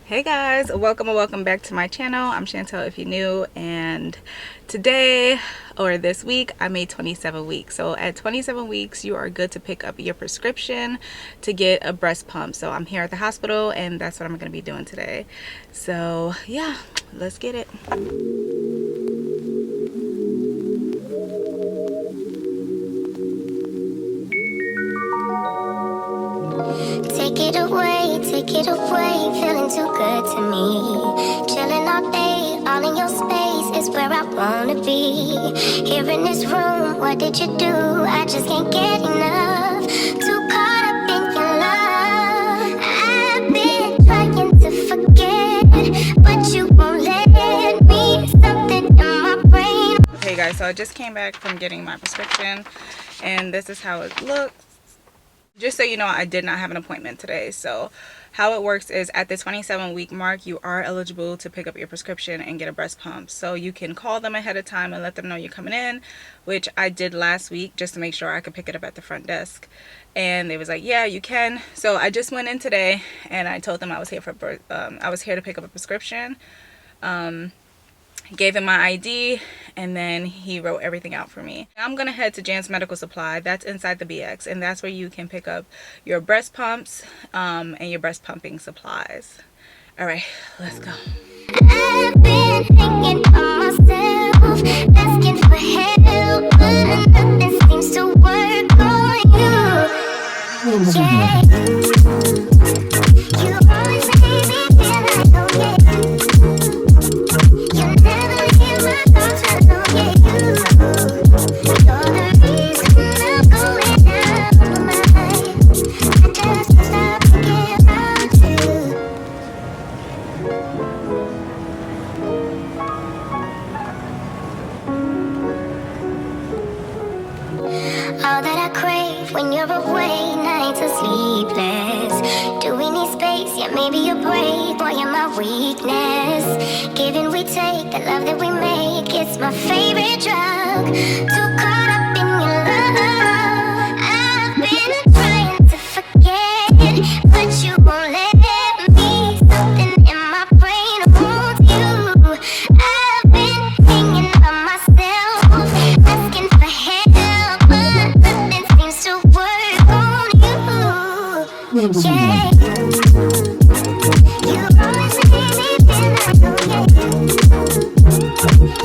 Hey guys, welcome and welcome back to my channel. I'm Chantel if you're new, and today or this week I made 27 weeks. So at 27 weeks you are good to pick up your prescription to get a breast pump. So I'm here at the hospital and that's what I'm going to be doing today. So yeah, let's get it. Take it away, feeling too good to me. Chilling all day, all in your space is where I wanna be. Here in this room, what did you do? I just can't get enough. Too caught up in your love. I've been trying to forget, but you won't let me. Something in my brain. Okay guys, so I just came back from getting my prescription and this is how it looks. Just so you know, I did not have an appointment today. So how it works is at the 27-week mark, you are eligible to pick up your prescription and get a breast pump. So you can call them ahead of time and let them know you're coming in, which I did last week just to make sure I could pick it up at the front desk. And they was like, yeah, you can. So I just went in today and I told them I was here to pick up a prescription. Gave him my ID and then he wrote everything out for me. I'm gonna head to Janz Medical Supply. That's inside the BX, and that's where you can pick up your breast pumps and your breast pumping supplies. All right, let's go. I've been hanging on myself, asking for help, but nothing seems to work on you. Yeah, you always make me feel like, oh yeah. You never leave my thoughts alone, yeah. You're the reason I'm going out of my mind. I just can't stop thinking about you. All that I crave when you're away, nights are sleepless. Do we need space? Yeah, maybe you're brave, boy, you're my weakness. Give and we take, the love that we make, it's my favorite drug. Too caught up in your love. I've been trying to forget, but you won't let me. Something in my brain wants you. I've been hanging by myself, asking for help, but nothing seems to work on you. Yeah, you always make me feel like, oh yeah.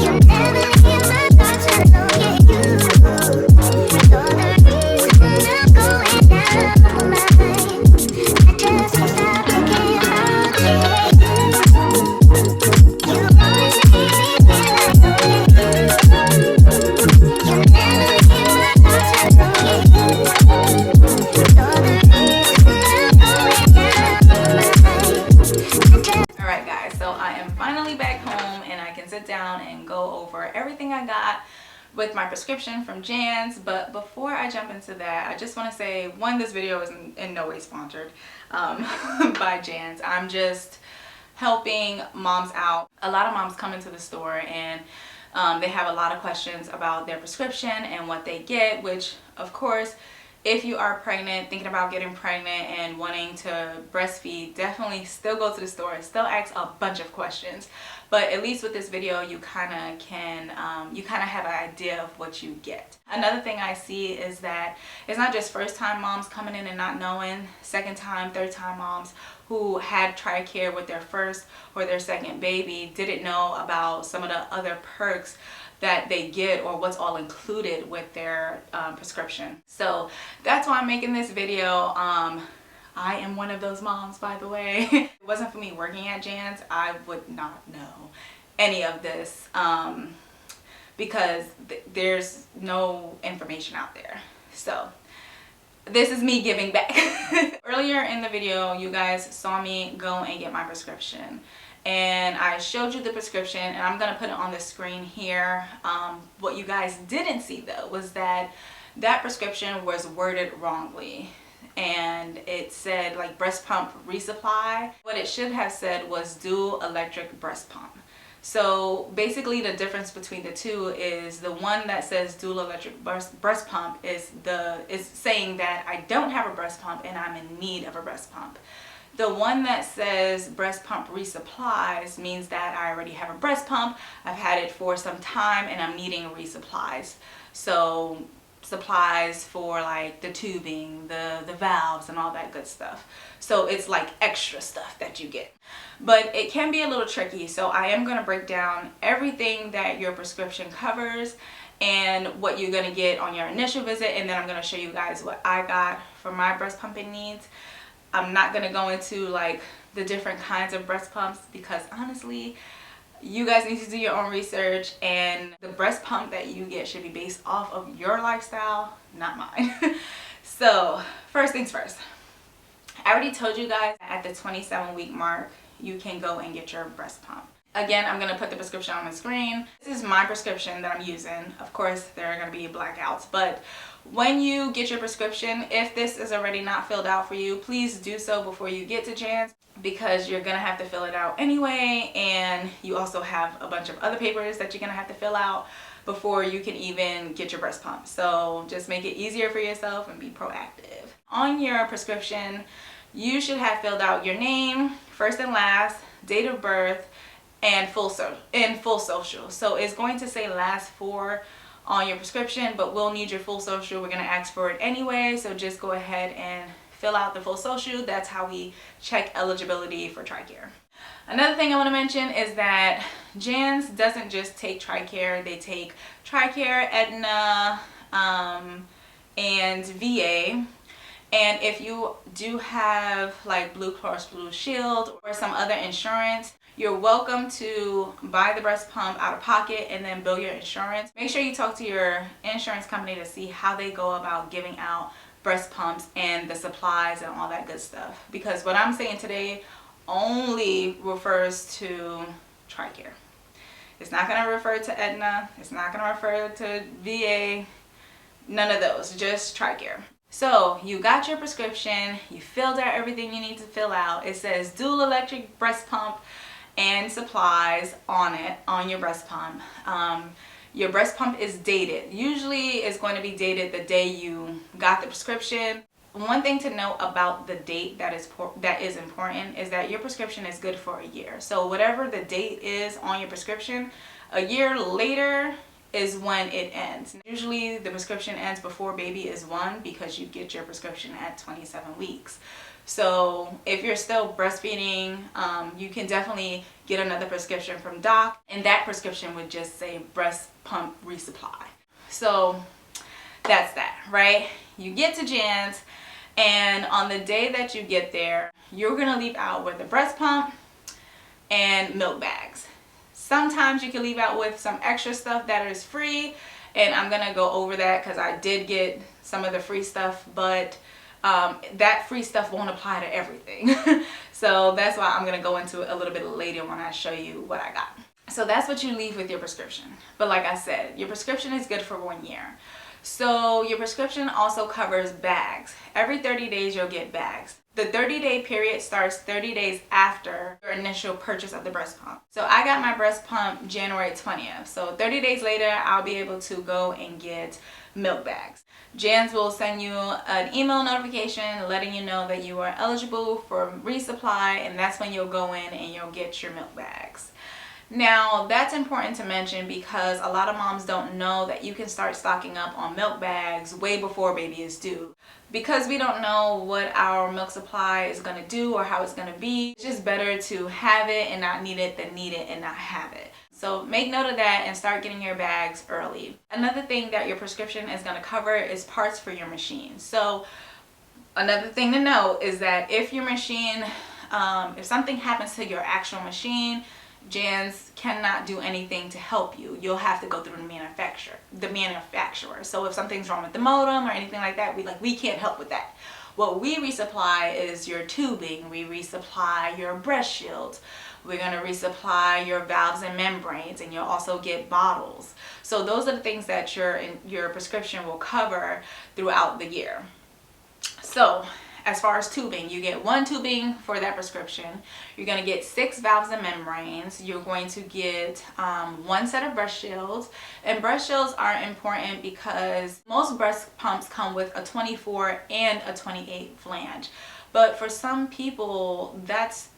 You never leave my thoughts alone, yeah. You're the reason I'm going out of my mind. I just can't stop thinking about you. You always make me feel like, oh yeah. You never leave my thoughts alone, yeah. You're the reason I'm going out of my mind. All right guys, so I am finally back home and I can sit down and go over everything I got with my prescription from Janz. But before I jump into that, I just want to say, one, this video is in no way sponsored by Janz. I'm just helping moms out. A lot of moms come into the store and they have a lot of questions about their prescription and what they get, which of course, if you are pregnant, thinking about getting pregnant and wanting to breastfeed, definitely still go to the store and still ask a bunch of questions. But at least with this video, you kind of have an idea of what you get. Another thing I see is that it's not just first time moms coming in and not knowing, second time, third time moms who had Tricare with their first or their second baby didn't know about some of the other perks that they get or what's all included with their prescription. So that's why I'm making this video. I am one of those moms, by the way. If it wasn't for me working at Janz, I would not know any of this because there's no information out there. So this is me giving back. Earlier in the video, you guys saw me go and get my prescription. And I showed you the prescription and I'm going to put it on the screen here. What you guys didn't see though was that prescription was worded wrongly. And it said like breast pump resupply. What it should have said was dual electric breast pump. So basically the difference between the two is the one that says dual electric breast pump is saying that I don't have a breast pump and I'm in need of a breast pump. The one that says breast pump resupplies means that I already have a breast pump, I've had it for some time, and I'm needing resupplies. So supplies for like the tubing, the valves, and all that good stuff. So it's like extra stuff that you get. But it can be a little tricky, so I am going to break down everything that your prescription covers and what you're going to get on your initial visit, and then I'm going to show you guys what I got for my breast pumping needs. I'm not going to go into like the different kinds of breast pumps because honestly, you guys need to do your own research, and the breast pump that you get should be based off of your lifestyle, not mine. So first things first, I already told you guys at the 27-week mark you can go and get your breast pump. Again, I'm going to put the prescription on the screen. This is my prescription that I'm using. Of course, there are going to be blackouts, but when you get your prescription, if this is already not filled out for you, please do so before you get to Janz, because you're going to have to fill it out anyway, and you also have a bunch of other papers that you're going to have to fill out before you can even get your breast pump. So just make it easier for yourself and be proactive. On your prescription, you should have filled out your name, first and last, date of birth, and full social. So it's going to say last four on your prescription, but we'll need your full social. We're going to ask for it anyway, so just go ahead and fill out the full social. That's how we check eligibility for Tricare. Another thing I want to mention is that Janz doesn't just take Tricare. They take Tricare, Aetna, and VA. And if you do have like Blue Cross Blue Shield or some other insurance, you're welcome to buy the breast pump out of pocket and then bill your insurance. Make sure you talk to your insurance company to see how they go about giving out breast pumps and the supplies and all that good stuff. Because what I'm saying today only refers to Tricare. It's not going to refer to Aetna. It's not going to refer to VA. None of those. Just Tricare. So you got your prescription. You filled out everything you need to fill out. It says dual electric breast pump and supplies on it, on your breast pump. Your breast pump is dated. Usually it's going to be dated the day you got the prescription. One thing to note about the date that is important is that your prescription is good for a year. So whatever the date is on your prescription, a year later is when it ends. Usually the prescription ends before baby is 1 because you get your prescription at 27 weeks. So if you're still breastfeeding, you can definitely get another prescription from doc, and that prescription would just say breast pump resupply. So that's that, right? You get to Janz, and on the day that you get there, you're gonna leave out with a breast pump and milk bags. Sometimes you can leave out with some extra stuff that is free, and I'm gonna go over that because I did get some of the free stuff, but that free stuff won't apply to everything. So that's why I'm gonna go into it a little bit later when I show you what I got. So that's what you leave with your prescription. But like I said, your prescription is good for 1 year. So your prescription also covers bags. Every 30 days you'll get bags. The 30-day period starts 30 days after your initial purchase of the breast pump. So I got my breast pump January 20th. So 30 days later, I'll be able to go and get milk bags. Janz will send you an email notification letting you know that you are eligible for resupply, and that's when you'll go in and you'll get your milk bags. Now, that's important to mention because a lot of moms don't know that you can start stocking up on milk bags way before baby is due. Because we don't know what our milk supply is going to do or how it's going to be, it's just better to have it and not need it than need it and not have it. So make note of that and start getting your bags early. Another thing that your prescription is going to cover is parts for your machine. So another thing to note is that if your machine, if something happens to your actual machine, Janz cannot do anything to help you. You'll have to go through the manufacturer. So if something's wrong with the modem or anything like that, we can't help with that. What we resupply is your tubing. We resupply your breast shields. We're going to resupply your valves and membranes, and you'll also get bottles. So those are the things that your prescription will cover throughout the year. So as far as tubing, you get 1 tubing for that prescription. You're going to get 6 valves and membranes. You're going to get 1 set of breast shields. And breast shields are important because most breast pumps come with a 24 and a 28 flange. But for some people, that's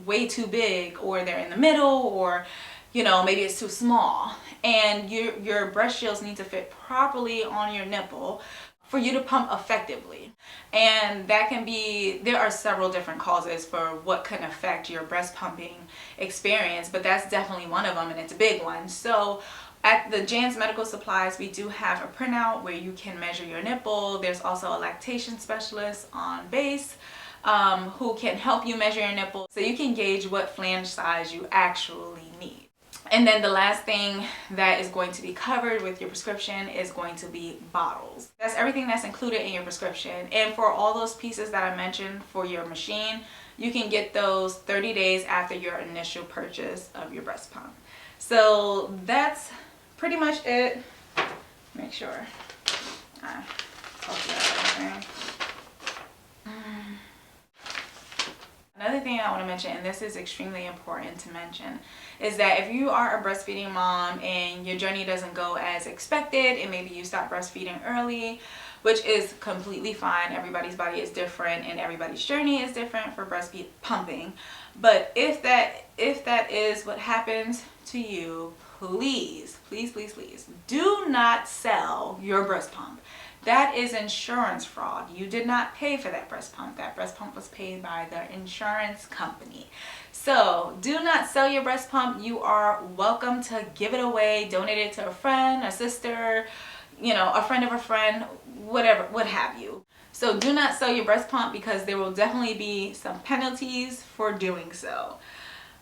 way too big, or they're in the middle, or you know, maybe it's too small, and your breast shields need to fit properly on your nipple for you to pump effectively. And that can be, there are several different causes for what can affect your breast pumping experience, but that's definitely one of them, and it's a big one. So at the Janz Medical Supplies, we do have a printout where you can measure your nipple. There's also a lactation specialist on base who can help you measure your nipple so you can gauge what flange size you actually need. And then the last thing that is going to be covered with your prescription is going to be bottles. That's everything that's included in your prescription. And for all those pieces that I mentioned for your machine, you can get those 30 days after your initial purchase of your breast pump. So that's pretty much it. Make sure I talk about everything. Another thing I want to mention, and this is extremely important to mention, is that if you are a breastfeeding mom and your journey doesn't go as expected, and maybe you stop breastfeeding early, which is completely fine. Everybody's body is different and everybody's journey is different for breastfeed pumping. But if that is what happens to you, please, please, please, please do not sell your breast pump. That is insurance fraud. You did not pay for that breast pump. That breast pump was paid by the insurance company. So do not sell your breast pump. You are welcome to give it away, donate it to a friend, a sister, you know, a friend of a friend, whatever, what have you. So do not sell your breast pump, because there will definitely be some penalties for doing so.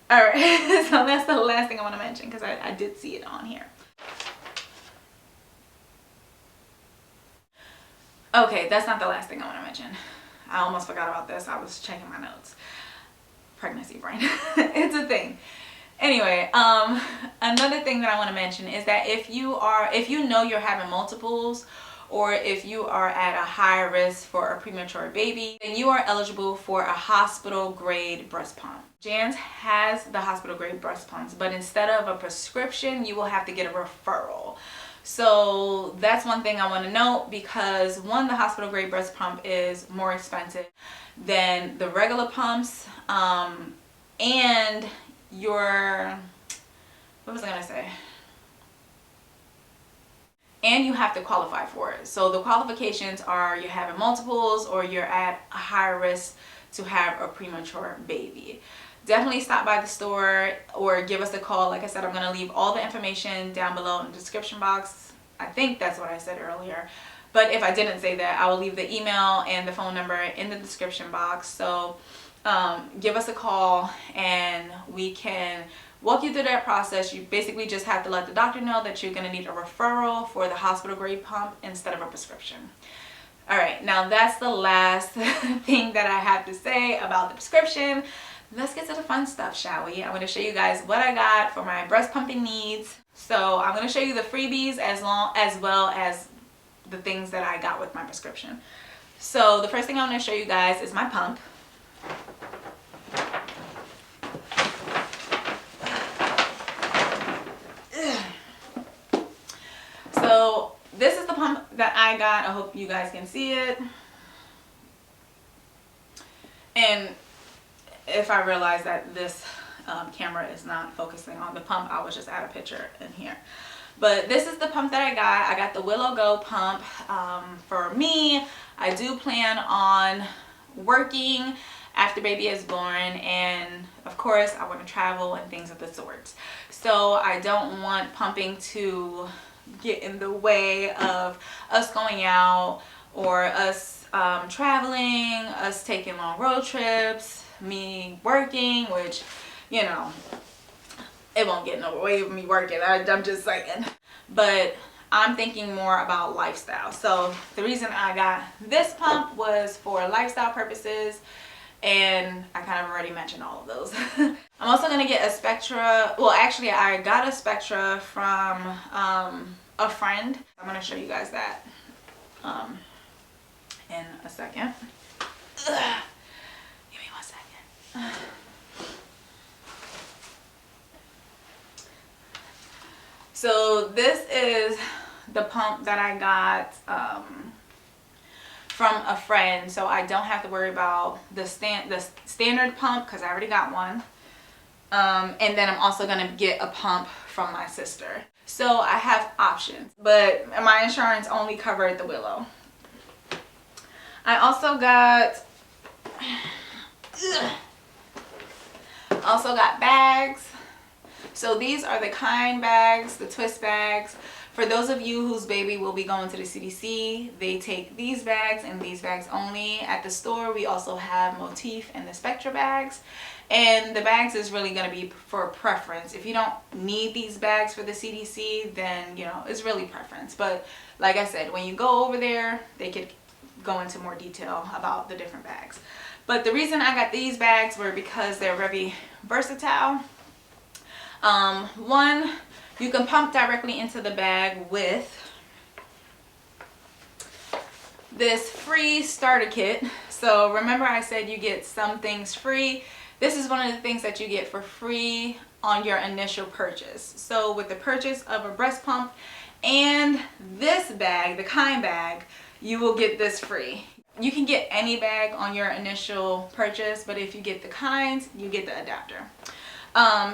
All right, so that's the last thing I want to mention, because I did see it on here. Okay, that's not the last thing I want to mention. I almost forgot about this. I was checking my notes. Pregnancy brain. It's a thing. Anyway, another thing that I want to mention is that if you know you're having multiples, or if you are at a high risk for a premature baby, then you are eligible for a hospital grade breast pump. Janz has the hospital grade breast pumps, but instead of a prescription, you will have to get a referral. So that's one thing I want to note, because one, the hospital grade breast pump is more expensive than the regular pumps, and what was I gonna say? And you have to qualify for it. So the qualifications are you're having multiples, or you're at a higher risk to have a premature baby. Definitely stop by the store or give us a call. Like I said, I'm going to leave all the information down below in the description box. I think that's what I said earlier. But if I didn't say that, I will leave the email and the phone number in the description box. So give us a call and we can walk you through that process. You basically just have to let the doctor know that you're going to need a referral for the hospital grade pump instead of a prescription. All right, now that's the last thing that I have to say about the prescription. Let's get to the fun stuff, shall we? I'm going to show you guys what I got for my breast pumping needs. So I'm going to show you the freebies as well as the things that I got with my prescription. So the first thing I want to show you guys is my pump. So this is the pump that I got. I hope you guys can see it. And if I realize that this camera is not focusing on the pump, I will just add a picture in here. But this is the pump that I got. I got the Willow Go pump. For me, I do plan on working after baby is born, and of course I want to travel and things of the sorts. So I don't want pumping to get in the way of us going out, or us traveling, us taking long road trips, me working, which, you know, it won't get in the way of me working. I'm just saying. But I'm thinking more about lifestyle. So the reason I got this pump was for lifestyle purposes, and I kind of already mentioned all of those. I'm also going to get a Spectra. Well, actually I got a Spectra from a friend. I'm going to show you guys that in a second. Ugh. Give me 1 second. So this is the pump that I got from a friend, so I don't have to worry about the standard pump because I already got one. And then I'm also gonna get a pump from my sister. So I have options, but my insurance only covered the Willow. I also got bags. So these are the Kind bags, the twist bags. For those of you whose baby will be going to the CDC, they take these bags and these bags only. At the store, we also have Motif and the Spectra bags. And the bags is really going to be for preference. If you don't need these bags for the CDC, then, you know, it's really preference. But like I said, when you go over there, they could go into more detail about the different bags. But the reason I got these bags were because they're very versatile. One, you can pump directly into the bag with this free starter kit. So remember I said you get some things free. This is one of the things that you get for free on your initial purchase. So with the purchase of a breast pump and this bag, the Kind bag, you will get this free. You can get any bag on your initial purchase, but if you get the Kind, you get the adapter.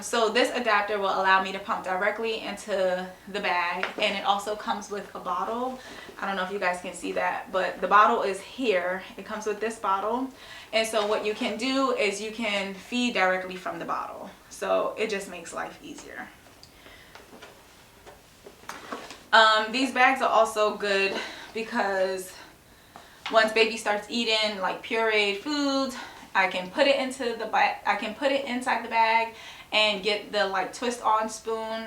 So this adapter will allow me to pump directly into the bag, and it also comes with a bottle. I don't know if you guys can see that, but the bottle is here. It comes with this bottle, and so what you can do is you can feed directly from the bottle. So it just makes life easier. These bags are also good because once baby starts eating like pureed foods, I can put it into the bag. I can put it inside the bag and get the like twist on spoon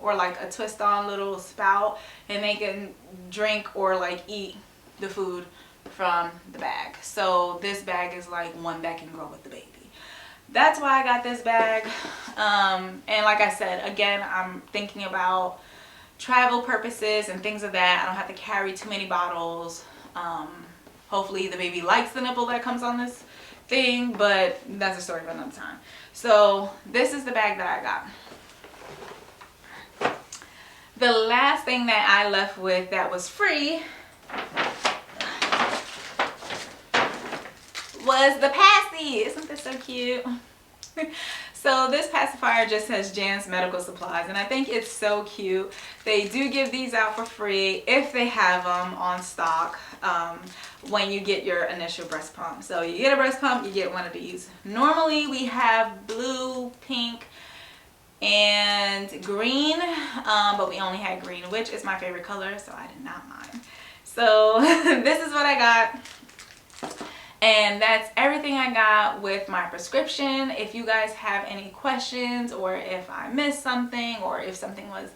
or like a twist on little spout, and they can drink or like eat the food from the bag. So this bag is like one that can grow with the baby. That's why I got this bag. And like I said, again, I'm thinking about travel purposes and things of that. I don't have to carry too many bottles. Hopefully the baby likes the nipple that comes on this thing, but that's a story for another time. So this is the bag that I got. The last thing that I left with that was free was the passy. Isn't this so cute? So this pacifier just says Janz medical supplies, and I think it's so cute. They do give these out for free if they have them on stock when you get your initial breast pump. So you get a breast pump, you get one of these. Normally we have blue, pink, and green, but we only had green, which is my favorite color, so I did not mind. So this is what I got. And that's everything I got with my prescription. If you guys have any questions, or if I missed something, or if something was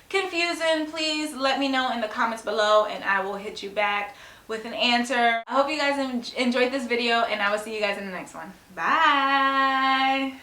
confusing, please let me know in the comments below and I will hit you back with an answer. I hope you guys enjoyed this video, and I will see you guys in the next one. Bye!